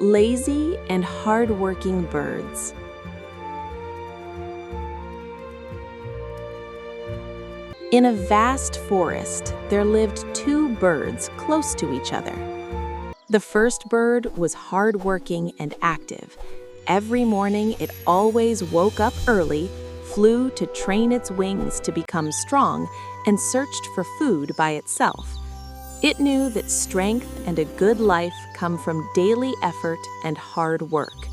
Lazy and hardworking birds. In a vast forest, there lived two birds close to each other. The first bird was hardworking and active. Every morning, it always woke up early, flew to train its wings to become strong, and searched for food by itself. It knew that strength and a good life come from daily effort and hard work.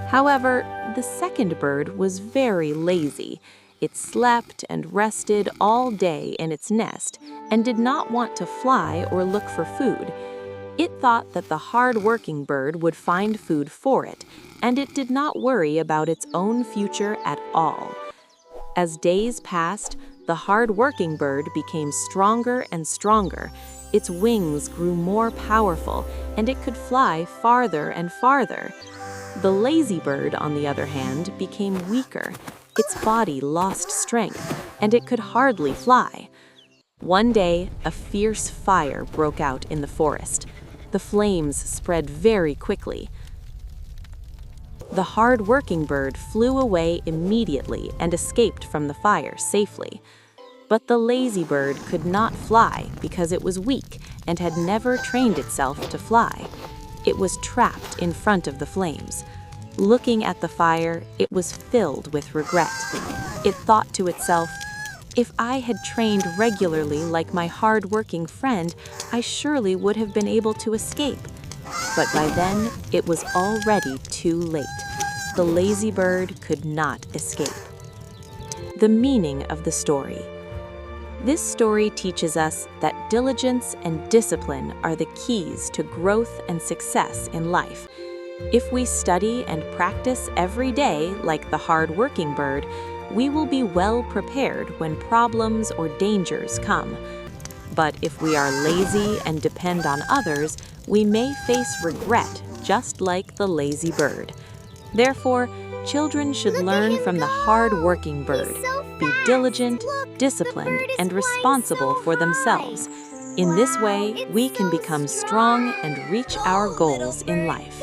However, the second bird was very lazy. It slept and rested all day in its nest and did not want to fly or look for food. It thought that the hard-working bird would find food for it, and it did not worry about its own future at all. As days passed, the hard-working bird became stronger and stronger. Its wings grew more powerful, and it could fly farther and farther. The lazy bird, on the other hand, became weaker. Its body lost strength, and it could hardly fly. One day, a fierce fire broke out in the forest. The flames spread very quickly. The hard-working bird flew away immediately and escaped from the fire safely. But the lazy bird could not fly because it was weak and had never trained itself to fly. It was trapped in front of the flames. Looking at the fire, it was filled with regret. It thought to itself, "If I had trained regularly like my hard-working friend, I surely would have been able to escape." But by then, it was already too late. The lazy bird could not escape. The meaning of the story. This story teaches us that diligence and discipline are the keys to growth and success in life. If we study and practice every day like the hard-working bird, we will be well prepared when problems or dangers come. But if we are lazy and depend on others, we may face regret just like the lazy bird. Therefore, children should learn from the hard-working bird. Be diligent, disciplined, and responsible for themselves. In this way, we can become strong and reach our goals in life.